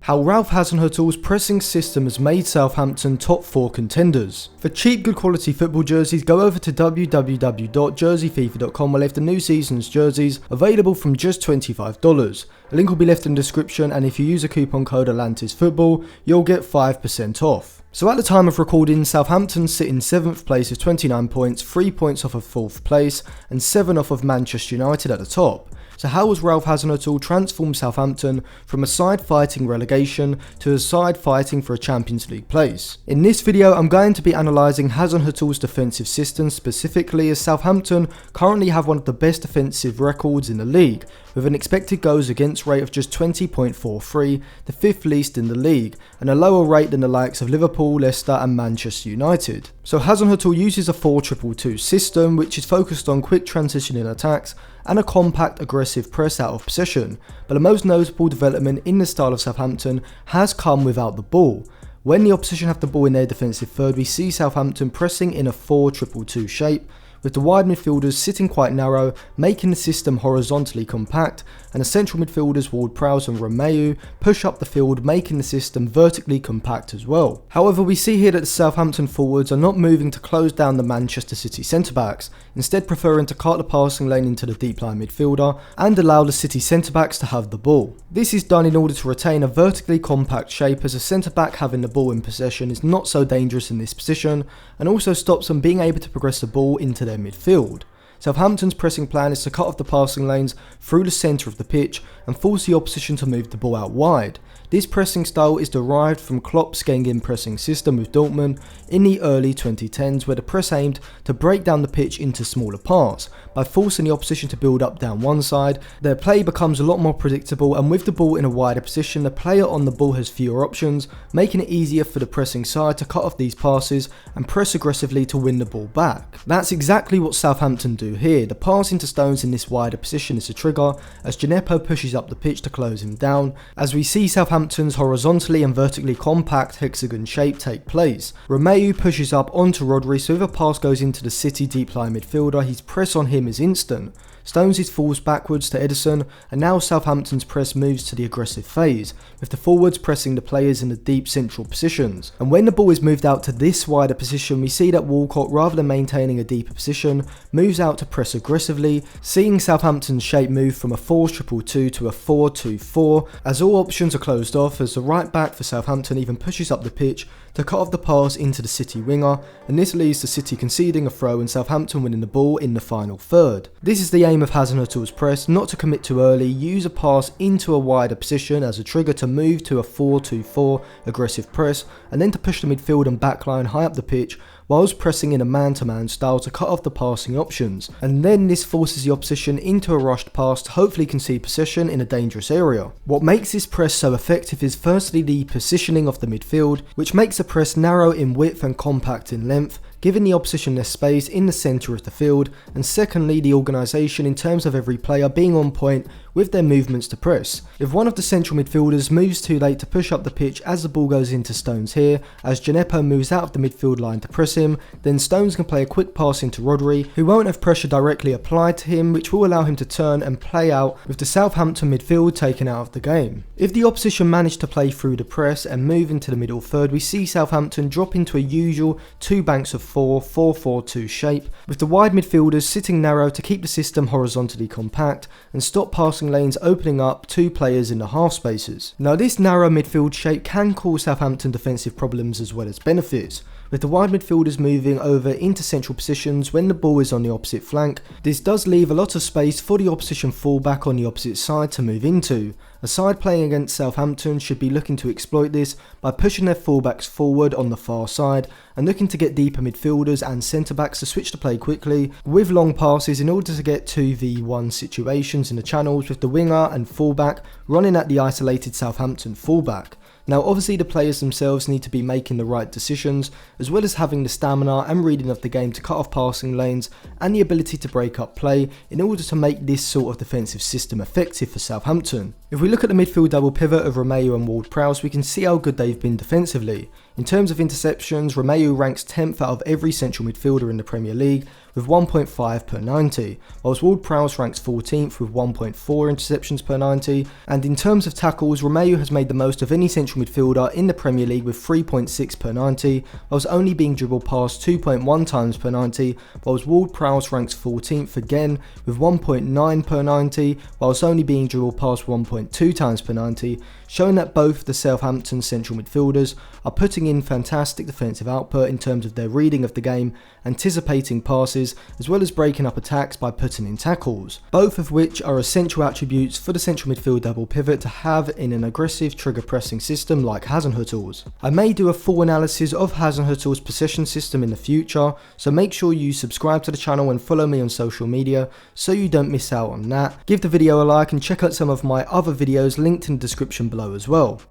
how Ralf Hassenhuttl's pressing system has made Southampton top 4 contenders. For cheap good quality football jerseys, go over to www.jerseyfifa.com where they have the new season's jerseys available from just $25. A link will be left in the description, and if you use a coupon code atlantisfootball, you'll get 5% off. So at the time of recording, Southampton sit in 7th place with 29 points, 3 points off of 4th place, and 7 off of Manchester United at the top. So how has Ralf Hassenhuttl transformed Southampton from a side fighting relegation to a side fighting for a Champions League place? In this video, I'm going to be analysing Hassenhuttl's defensive system, specifically as Southampton currently have one of the best defensive records in the league, with an expected goals against rate of just 20.43, the 5th least in the league, and a lower rate than the likes of Liverpool, Leicester and Manchester United. So Hassenhuttl uses a 4-2-2 system which is focused on quick transitioning attacks and a compact aggressive press out of possession, but the most notable development in the style of Southampton has come without the ball. When the opposition have the ball in their defensive third, we see Southampton pressing in a 4-2-2 shape, with the wide midfielders sitting quite narrow, making the system horizontally compact, and the central midfielders Ward-Prowse and Romeu push up the field, making the system vertically compact as well. However, we see here that the Southampton forwards are not moving to close down the Manchester City centre-backs, instead preferring to cut the passing lane into the deep line midfielder and allow the City centre-backs to have the ball. This is done in order to retain a vertically compact shape, as a centre-back having the ball in possession is not so dangerous in this position, and also stops them being able to progress the ball into their midfield. Southampton's pressing plan is to cut off the passing lanes through the centre of the pitch and force the opposition to move the ball out wide. This pressing style is derived from Klopp's gegenpressing system with Dortmund in the early 2010s, where the press aimed to break down the pitch into smaller parts. By forcing the opposition to build up down one side, their play becomes a lot more predictable, and with the ball in a wider position, the player on the ball has fewer options, making it easier for the pressing side to cut off these passes and press aggressively to win the ball back. That's exactly what Southampton do here. The pass into Stones in this wider position is a trigger, as Djenepo pushes up the pitch to close him down, as we see Southampton's horizontally and vertically compact hexagon shape take place. Romeu pushes up onto Rodri, so if a pass goes into the City deep line midfielder, his press on him is instant. Stones falls backwards to Edison, and now Southampton's press moves to the aggressive phase, with the forwards pressing the players in the deep central positions. And when the ball is moved out to this wider position, we see that Walcott, rather than maintaining a deeper position, moves out to press aggressively, seeing Southampton's shape move from a 4-2-2 to a 4-2-4, as all options are closed off, as the right back for Southampton even pushes up the pitch to cut off the pass into the City winger, and this leads to City conceding a throw and Southampton winning the ball in the final third. This is the aim of Hassenhuttl's press, not to commit too early, use a pass into a wider position as a trigger to move to a 4-2-4 aggressive press, and then to push the midfield and backline high up the pitch whilst pressing in a man-to-man style to cut off the passing options, and then this forces the opposition into a rushed pass to hopefully concede possession in a dangerous area. What makes this press so effective is firstly the positioning of the midfield, which makes the press narrow in width and compact in length, giving the opposition their space in the centre of the field, and secondly the organisation in terms of every player being on point with their movements to press. If one of the central midfielders moves too late to push up the pitch as the ball goes into Stones here, as Djenepo moves out of the midfield line to press him, then Stones can play a quick pass into Rodri, who won't have pressure directly applied to him, which will allow him to turn and play out with the Southampton midfield taken out of the game. If the opposition manage to play through the press and move into the middle third, we see Southampton drop into a usual two banks of 4-4-4-2 shape, with the wide midfielders sitting narrow to keep the system horizontally compact and stop passing lanes opening up two players in the half spaces. Now this narrow midfield shape can cause Southampton defensive problems as well as benefits, with the wide midfielders moving over into central positions when the ball is on the opposite flank. This does leave a lot of space for the opposition fullback on the opposite side to move into. A side playing against Southampton should be looking to exploit this by pushing their fullbacks forward on the far side and looking to get deeper midfielders and centre-backs to switch the play quickly with long passes in order to get 2v1 situations in the channels, with the winger and fullback running at the isolated Southampton fullback. Now obviously the players themselves need to be making the right decisions, as well as having the stamina and reading of the game to cut off passing lanes and the ability to break up play in order to make this sort of defensive system effective for Southampton. If we look at the midfield double pivot of Romeu and Ward-Prowse, we can see how good they've been defensively. In terms of interceptions, Romeu ranks 10th out of every central midfielder in the Premier League, with 1.5 per 90, whilst Ward-Prowse ranks 14th with 1.4 interceptions per 90, and in terms of tackles, Romeu has made the most of any central midfielder in the Premier League with 3.6 per 90, whilst only being dribbled past 2.1 times per 90, whilst Ward-Prowse ranks 14th again with 1.9 per 90, whilst only being dribbled past 1.2 times per 90, showing that both the Southampton central midfielders are putting in fantastic defensive output in terms of their reading of the game, anticipating passes, as well as breaking up attacks by putting in tackles, both of which are essential attributes for the central midfield double pivot to have in an aggressive trigger pressing system like Hassenhuttls. I may do a full analysis of Hassenhuttl's possession system in the future, so make sure you subscribe to the channel and follow me on social media so you don't miss out on that. Give the video a like and check out some of my other videos linked in the description below as well.